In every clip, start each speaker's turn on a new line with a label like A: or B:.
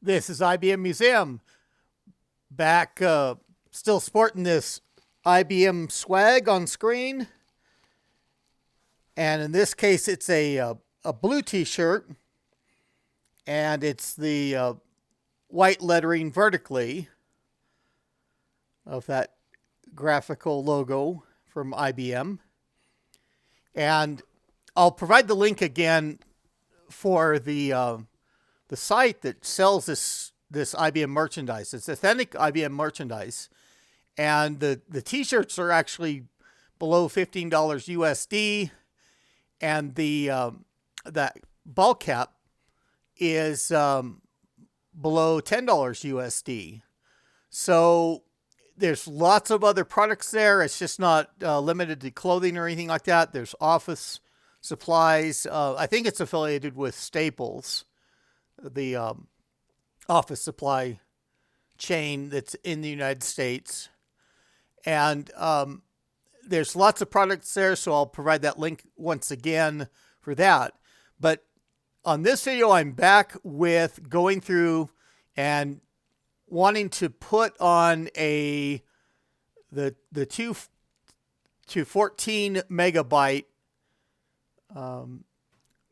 A: This is IBM Museum. Back, still sporting this IBM swag on screen. And in this case, it's a blue t-shirt. And it's the white lettering vertically of that graphical logo from IBM. And I'll provide the link again for the site that sells this IBM merchandise. It's authentic IBM merchandise, and the t-shirts are actually below $15 USD, and the that ball cap is below $10 USD. So there's lots of other products there. It's just not limited to clothing or anything like that. There's office supplies. I think it's affiliated with Staples, the office supply chain that's in the United States. And there's lots of products there, so I'll provide that link once again for that. But on this video, I'm back with going through and wanting to put on the 2 to 14 megabyte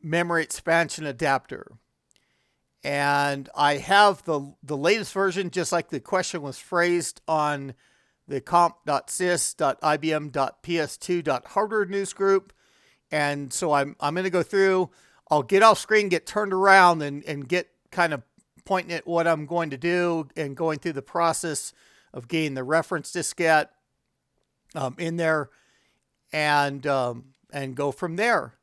A: memory expansion adapter. And I have the latest version, just like the question was phrased on the comp.sys.ibm.ps2.hardware news group. And so I'm going to go through. I'll get off screen, get turned around, and get kind of pointing at what I'm going to do and going through the process of getting the reference diskette in there and go from there.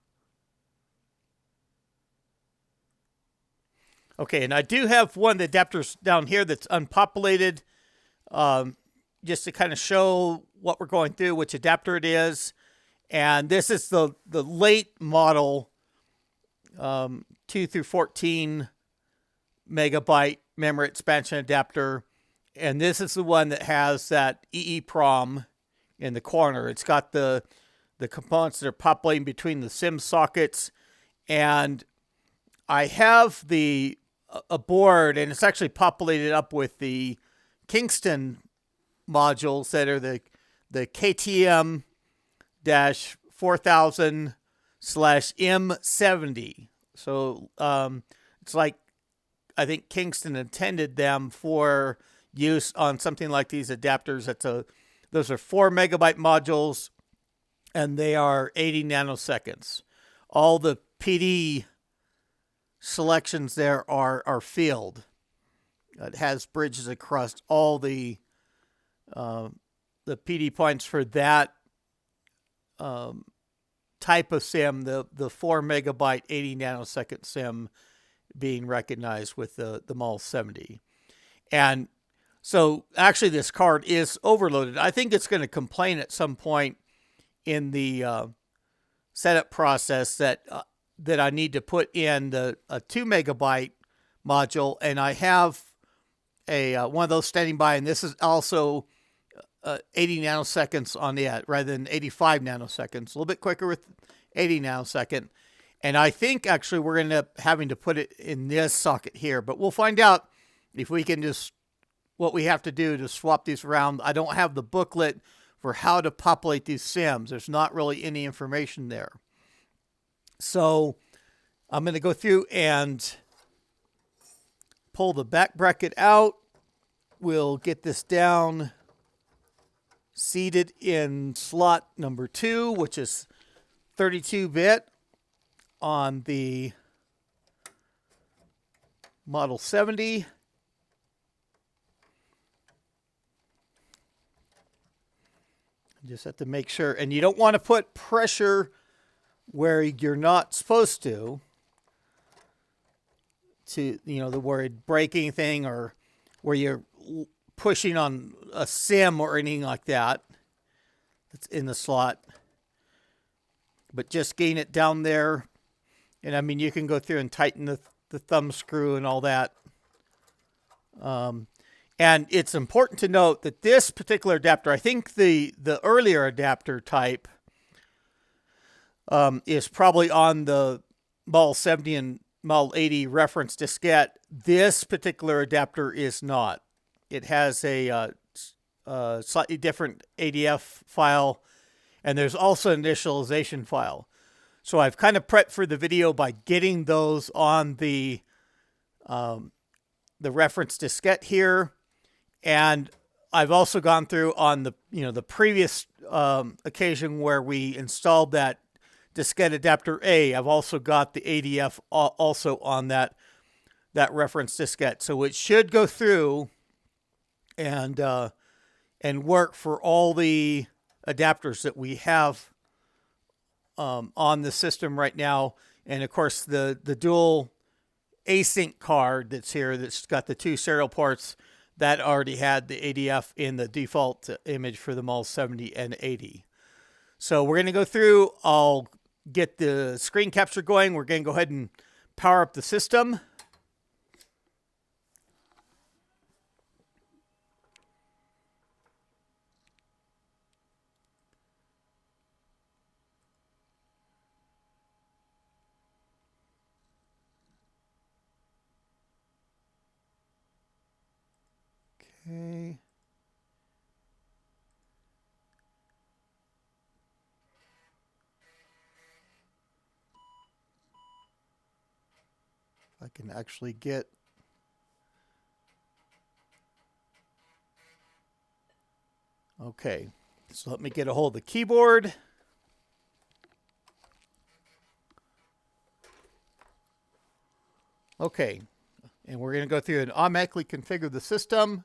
A: Okay, and I do have one of the adapters down here that's unpopulated, just to kind of show what we're going through, which adapter it is. And this is the late model 2 through 14 megabyte memory expansion adapter. And this is the one that has that EEPROM in the corner. It's got the components that are populating between the SIM sockets. And I have a board, and it's actually populated up with the Kingston modules that are the KTM-4000/M70. So it's like, I think Kingston intended them for use on something like these adapters. Those are 4 megabyte modules, and they are 80 nanoseconds. All the PD selections there are filled. It has bridges across all the PD points for that type of SIM, the 4 megabyte 80 nanosecond SIM being recognized with the MAL 70. And so actually this card is overloaded. I think it's going to complain at some point in the setup process that I need to put in a 2 megabyte module, and I have one of those standing by, and this is also 80 nanoseconds on it rather than 85 nanoseconds. A little bit quicker with 80 nanosecond. And I think actually we're going to end up having to put it in this socket here, but we'll find out if we can what we have to do to swap these around. I don't have the booklet for how to populate these SIMs. There's not really any information there. So I'm going to go through and pull the back bracket out. We'll get this down, seated in slot number 2, which is 32-bit on the Model 70. Just have to make sure, and you don't want to put pressure where you're not supposed to the worried breaking thing, or where you're pushing on a SIM or anything like that that's in the slot. But just getting it down there, and I mean, you can go through and tighten the thumb screw and all that. And it's important to note that this particular adapter, I think the earlier adapter type is probably on the MAL 70 Model 80 reference diskette. This particular adapter is not. It has a slightly different ADF file, and there's also an initialization file. So I've kind of prepped for the video by getting those on the reference diskette here, and I've also gone through on the previous occasion where we installed that diskette adapter A. I've also got the ADF also on that reference diskette, so it should go through and work for all the adapters that we have on the system right now. And of course, the dual async card that's here, that's got the 2 serial ports, that already had the ADF in the default image for the Model 70 and 80. So we're going to go through. I'll get the screen capture going. We're going to go ahead and power up the system. Okay. I can actually get okay. So let me get a hold of the keyboard. Okay. And we're going to go through and automatically configure the system.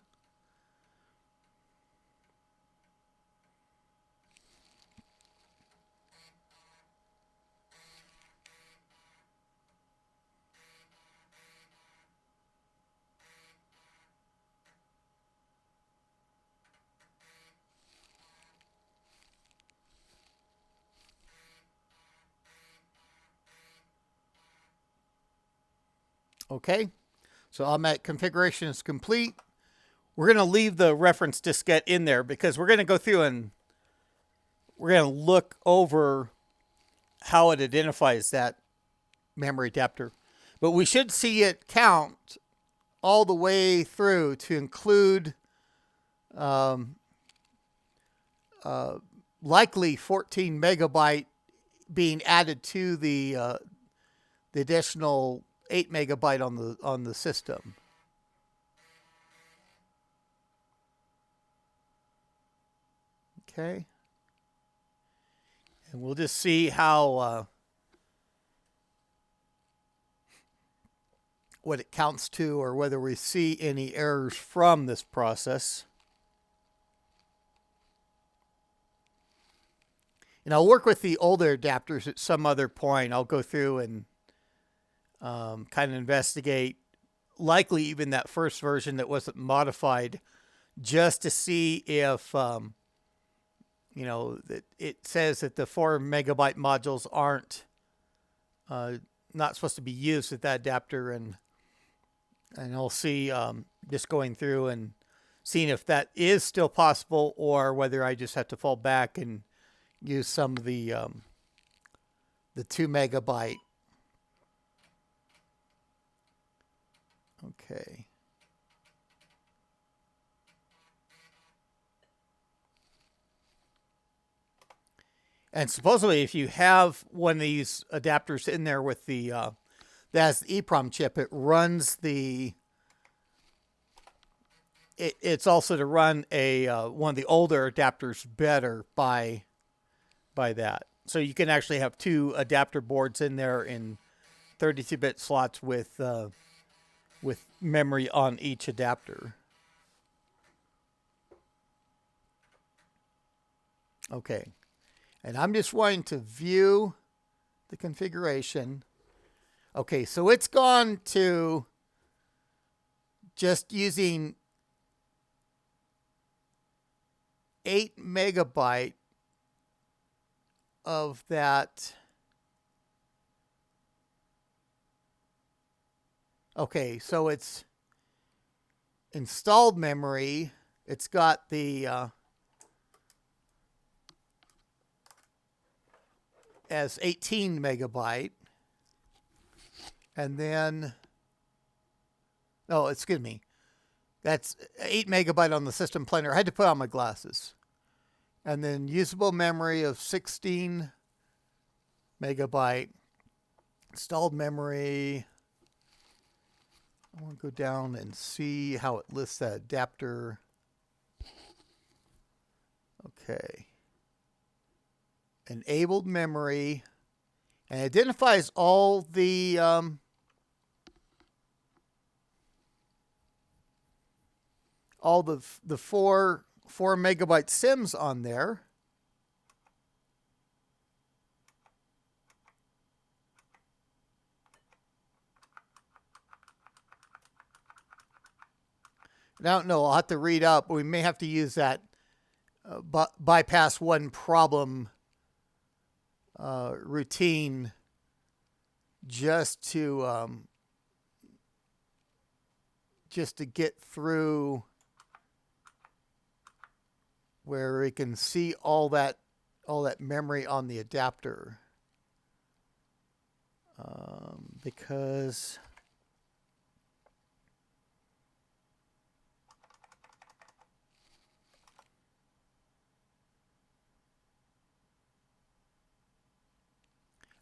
A: Okay. So automatic configuration is complete. We're going to leave the reference diskette in there because we're going to go through and we're going to look over how it identifies that memory adapter. But we should see it count all the way through to include likely 14 megabyte being added to the additional 8 megabyte on the system. Okay. And we'll just see how what it counts to, or whether we see any errors from this process. And I'll work with the older adapters at some other point. I'll go through and kind of investigate, likely even that first version that wasn't modified, just to see if, that it says that the 4 megabyte modules aren't not supposed to be used with that adapter, and I'll see just going through and seeing if that is still possible, or whether I just have to fall back and use some of the 2 megabyte. Okay. And supposedly, if you have one of these adapters in there with the that has the EEPROM chip, it runs the. It's also to run a one of the older adapters better by that. So you can actually have 2 adapter boards in there in 32-bit slots with memory on each adapter. Okay. And I'm just wanting to view the configuration. Okay, so it's gone to just using 8 megabyte of that. Okay, so it's installed memory. It's got the as 18 megabyte. And then, oh, excuse me. That's 8 megabyte on the system planar. I had to put on my glasses. And then usable memory of 16 megabyte. Installed memory. I want to go down and see how it lists that adapter. Okay. Enabled memory. And identifies all the four megabyte sims on there. I don't know. I'll have to read up. We may have to use that bypass one problem routine just to get through where we can see all that memory on the adapter, because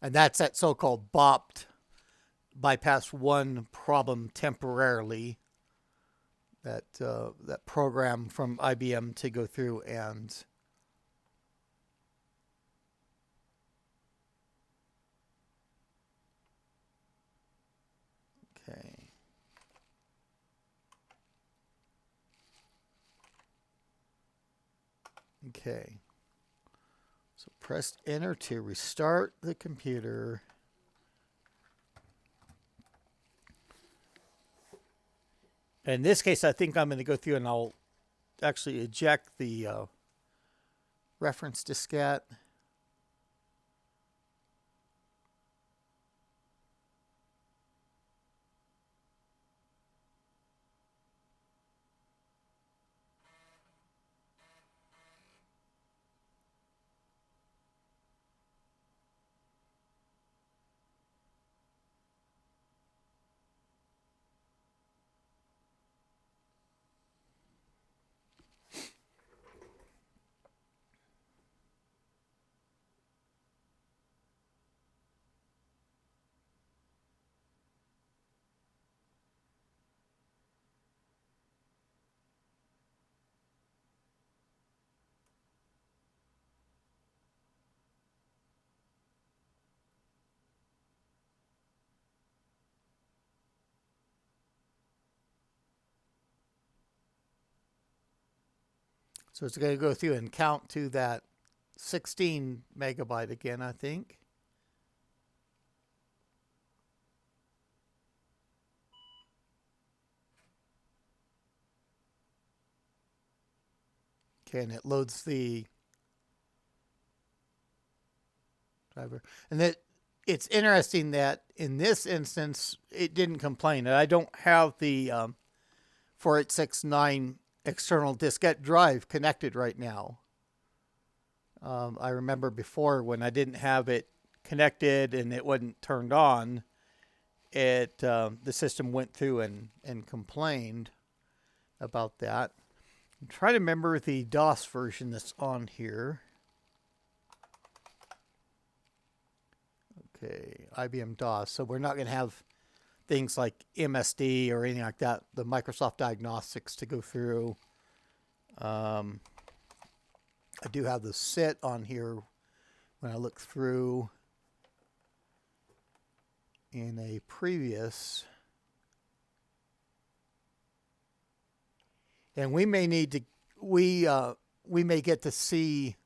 A: and that's that so-called BOPT, bypass one problem temporarily, that program from IBM to go through and okay. Okay. So press enter to restart the computer. In this case, I think I'm going to go through and I'll actually eject the reference diskette. So it's going to go through and count to that 16 megabyte again, I think. Okay, and it loads the driver. And that it's interesting that in this instance, it didn't complain. And I don't have the 4869 external diskette drive connected right now. I remember before when I didn't have it connected and it wasn't turned on, the system went through and complained about that. I'm trying to remember the DOS version that's on here. Okay, IBM DOS. So we're not going to have things like MSD or anything like that, the Microsoft Diagnostics to go through. I do have the SIT on here when I look through in a previous. And we may need to, we may get to see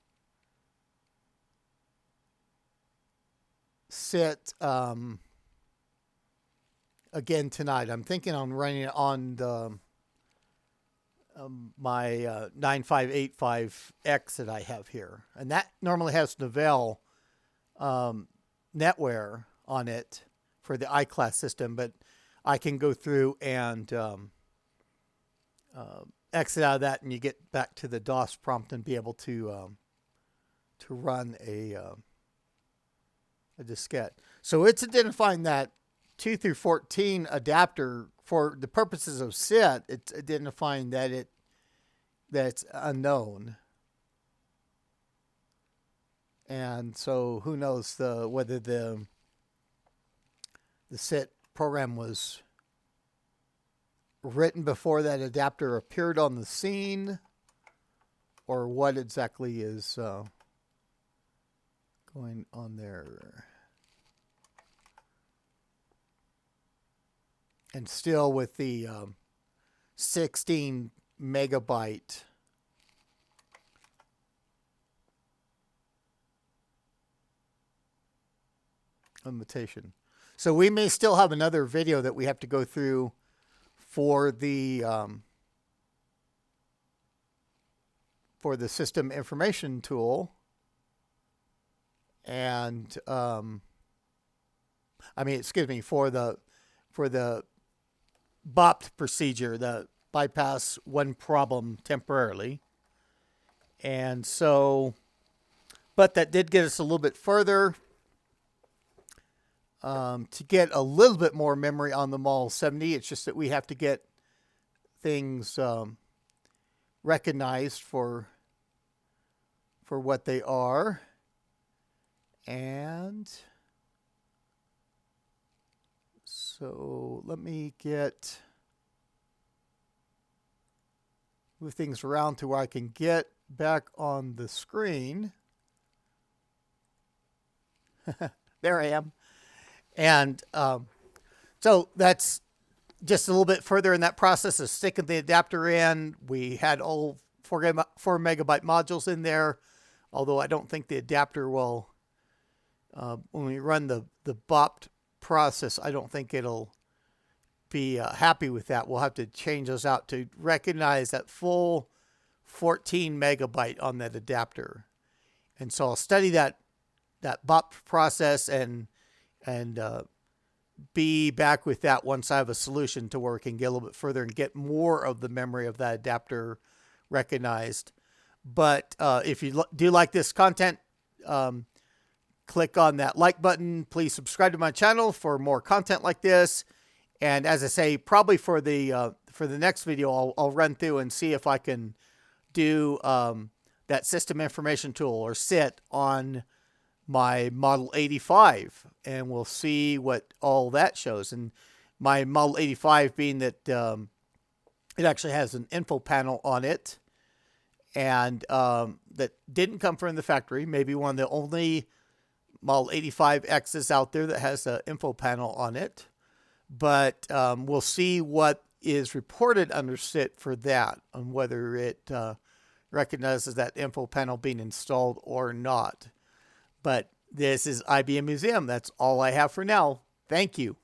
A: SIT again tonight. I'm thinking on running it on the my 9585X that I have here, and that normally has Novell NetWare on it for the iClass system, but I can go through and exit out of that, and you get back to the DOS prompt and be able to run a diskette. So it's identifying that 2 through 14 adapter, for the purposes of SIT, it's identifying that it's unknown. And so who knows whether the SIT program was written before that adapter appeared on the scene, or what exactly is going on there. And still with the 16 megabyte limitation. So we may still have another video that we have to go through for the system information tool, and for the BOP procedure, the bypass one problem temporarily. And so, but that did get us a little bit further to get a little bit more memory on the Model 70. It's just that we have to get things recognized for what they are. And so let me move things around to where I can get back on the screen. There I am. And so that's just a little bit further in that process of sticking the adapter in. We had all 4 megabyte modules in there, although I don't think the adapter will, when we run the BOP process, I don't think it'll be happy with that. We'll have to change those out to recognize that full 14 megabyte on that adapter. And so I'll study that BOP process and be back with that once I have a solution to where we can get a little bit further and get more of the memory of that adapter recognized. But if you do like this content, click on that like button. Please subscribe to my channel for more content like this. And as I say, probably for the next video, I'll run through and see if I can do that system information tool, or SIT, on my Model 85, and we'll see what all that shows. And my Model 85 being that it actually has an info panel on it, and that didn't come from the factory. Maybe one of the only Model 85Xs out there that has an info panel on it. But we'll see what is reported under SIT for that, and whether it recognizes that info panel being installed or not. But this is IBM Museum. That's all I have for now. Thank you.